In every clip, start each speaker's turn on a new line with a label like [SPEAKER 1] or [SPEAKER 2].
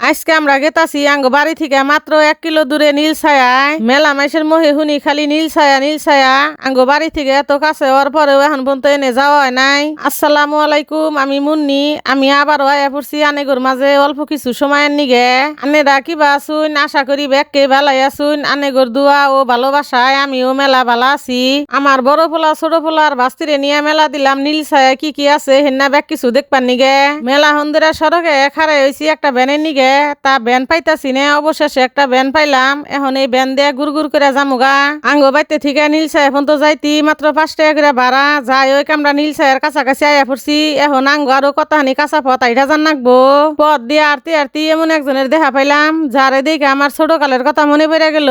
[SPEAKER 1] আজকে আমরা গেতাছি আঙ্গ বাড়ি থেকে মাত্র 1 কিলো দূরে নীলছায়ায়। মেলা মাইসের মহে শুনি খালি নীলছায়া। আঙ্গ বাড়ি থেকে এত কাছে হওয়ার পরেও এখন পর্যন্ত এনে যাওয়া হয় নাই। আসসালামু আলাইকুম, আমি মুন্নি। আমি আবারও আয়া পড়ছি আনেগোর মাঝে অল্প কিছু সময়ের নিগে। আনেরা কিবা আসুন, আশা করি ব্যাগকে ভালাই আসুন। আনেগোর দোয়া ও ভালোবাসায় আমিও মেলা ভালো আছি। আমার বড় পোলা ছোট পোলার বাস্তিরে নিয়ে মেলা দিলাম নীলছায়া কি আছে হেন্না ব্যাগ কিছু দেখবার নিগে। মেলা হন্দিরা সড়কে খাড়াই হয়েছি একটা ভ্যানের নিগে। তা ব্যান পাইতাছি না, অবশেষে একটা ব্যান পাইলাম। এখন এই ব্যান দিয়ে গুড় করে যামুগা। আঙ্গ বাইতে থেকে নীলছায়া এখন তো যাইতি মাত্র 5 টাকা করে ভাড়া। যাই ওই আমরা নীলছায়ার কাছাকাছি আয়া পড়ছি। এখন আঙ্গ আরো কতখানি কাঁচা পথ আইটা জান নাকবো। পথ দিয়ে আরতি এমন একজনের দেখা পাইলাম যারে দেখে আমার ছোট কালের কথা মনে পড়ে গেল।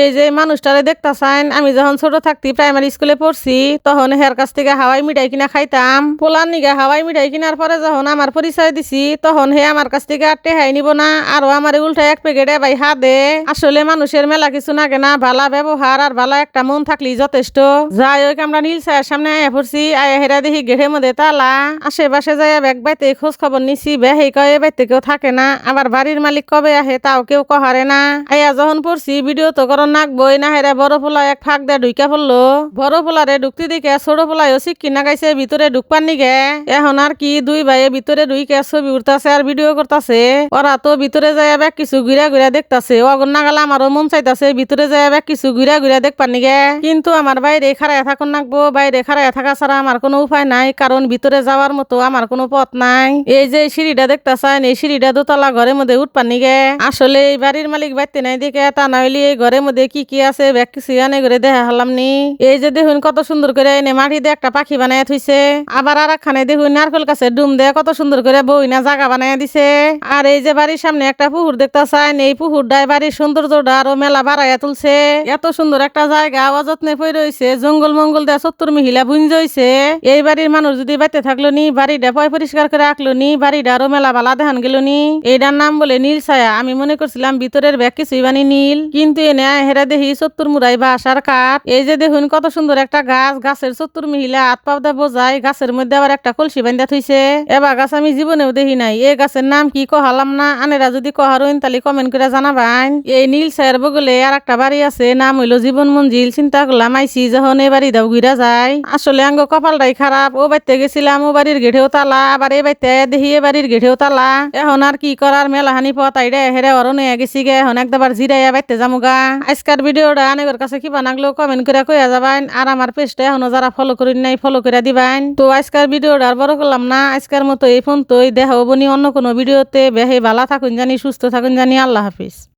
[SPEAKER 1] এই যে মানুষটারে দেখতাছেন, আমি যখন ছোট থাকতি প্রাইমারি স্কুলে পড়ছি তখন হের কাছ থেকে হাওয়াই মিঠাই কিনা খাইতাম। পোলার নিগে হাওয়াই মিঠাই কিনার পরে যখন আমার পরিচয় দিছি তখন হে আমার কাছ থেকে আর টেহাই নিব না, আরো আমার উল্টা 1 প্যাকেটে ভাই হা দে। আসলে মানুষের মেলা কিছু নাগে না, ভালা ব্যবহার আর ভালা একটা মন থাকলেই যথেষ্ট। যাই ওই আমরা নীলছায়ার সামনে আয়া পড়ছি। আয়া হেরা দেখি গেটের মধ্যে তালা। আশেপাশে যাইয়া ব্যাগ বাইতে খোঁজ খবর নিছি। বেহেই কয়ে বাইতে কেউ থাকে না, আবার বাড়ির মালিক কবে আহে তাও কেউ কহারে না। আয়া যখন পড়ছি ভিডিও তো করন নাকবই না। হেরা বড় পোলা এক ফাঁক দিয়ে ঢুকা পড়লো। বড় পোলারে ঢুকতে দেখে ছোট পোলায়ও শিক্ষি নাগাইছে ভিতরে ঢুকবার নিগে। এখন আর কি দুই ভাইয়ে ভিতরে ঢুকে ছবি উঠতাছে আর ভিডিও করতেছে। ওরা তো ভিতরে যাইয়া ব্যাগ কিছু ঘুরা দেখতাছে। অগর নাগালে আমারও মন চাইতাছে ভিতরে যাইয়া ব্যাগ কিছু ঘুরা দেখবার নিগে। কিন্তু আমার বাইরে খাড়াইয়া থাকুন নাকবো। বাইরে খাড়াইয়া থাকা ছাড়া আমার কোনো উপায় নাই, কারণ ভিতরে যাওয়ার মতো আমার কোনো পথ নাই। এই যে সিঁড়িটা দেখতাছেন, এই সিঁড়িটা দোতলা ঘরের মধ্যে উঠবার নিগে। আসলে এই বাড়ির মালিক বাইতে নাই দেখে, তা না হইলে এই ঘরের মধ্যে কি আছে ব্যাগ কিছু আনে করে দেখা হলাম নি। এই যে দেখুন কত সুন্দর করে এনে মাটি দিয়ে একটা পাখি বানায় থইছে। আবার আর একখানে দেখুন নারকেল গাছে ডুম দিয়ে কত সুন্দর করে বইনা জায়গা বানায় দিছে। আর এই যে বাড়ির সামনে একটা পুকুর দেখতাছেন, এই পুকুরটায় বাড়ির সৌন্দর্যটা আরো মেলা বাড়াইয়া তুলছে। এত সুন্দর একটা জায়গা অযত্নে পড়ে রয়েছে, জঙ্গল মঙ্গল দিয়ে 70 মহিলা বুঞ্জ হইছে। এই বাড়ির মানুষ যদি বাইতে থাকলো নি, বাড়িটা পরিষ্কার করে রাখলো নি, বাড়িটা আরো মেলা বালা দেখান গেল নি। এইটার নাম বলে নীলছায়া। আমি মনে করছিলাম ভিতরের ব্যাগ কিছুই বানি নীল, কিন্তু এনে হেরা দেখি 70 মুড়াই বাঁশ আর কাঠ। এই যে দেখুন কত সুন্দর একটা গাছ, গাছের 70 মহিলা হাত পাও দিয়ে বোঝায়। গাছের মধ্যে আবার একটা কলসি বান্ধা থইছে। এবার গাছ আমি জীবনেও দেখি নাই। এই গাছের নাম কি কহালাম না, আনেরা যদি কহারইন তাহলে কমেন্ট করে জানাবেন। এই নীলছায়ার বগলে আর একটা বাড়ি আছে, নাম হইলো জীবন মঞ্জিল। চিন্তা করলাম আইসি যখন এই বাড়ি দাও ঘুরা যায়। আসলে আঙ্গ কপালটাই খারাপ। ও বাড়িতে গেছিলাম, ও বাড়ির গেটেও তালা, আবার এই বাড়িতে দেখি এ বাড়ির গেটেও তালা। এখন আর কি করার, মেলাহানি পথ আইডে হেরে অরণে গেছি গে। এখন একবার জিরাইয়া বাইতে যামুগা। আজকের ভিডিওটা আনেগর কাছে কিবা নাগলো কমেন্ট করে কইয়া যাবেন। আর আমার পেজটা এখনো যারা ফলো করেন নাই ফলো করে দিবেন। তো আজকের ভিডিওটা আর বড় করলাম না, আজকের মতো এই ফোন তো দেখা হবনি অন্য কোনো ভিডিওতে। বেহে ভালো থাকুন জানি, সুস্থ থাকুন জানি। আল্লাহ হাফিজ।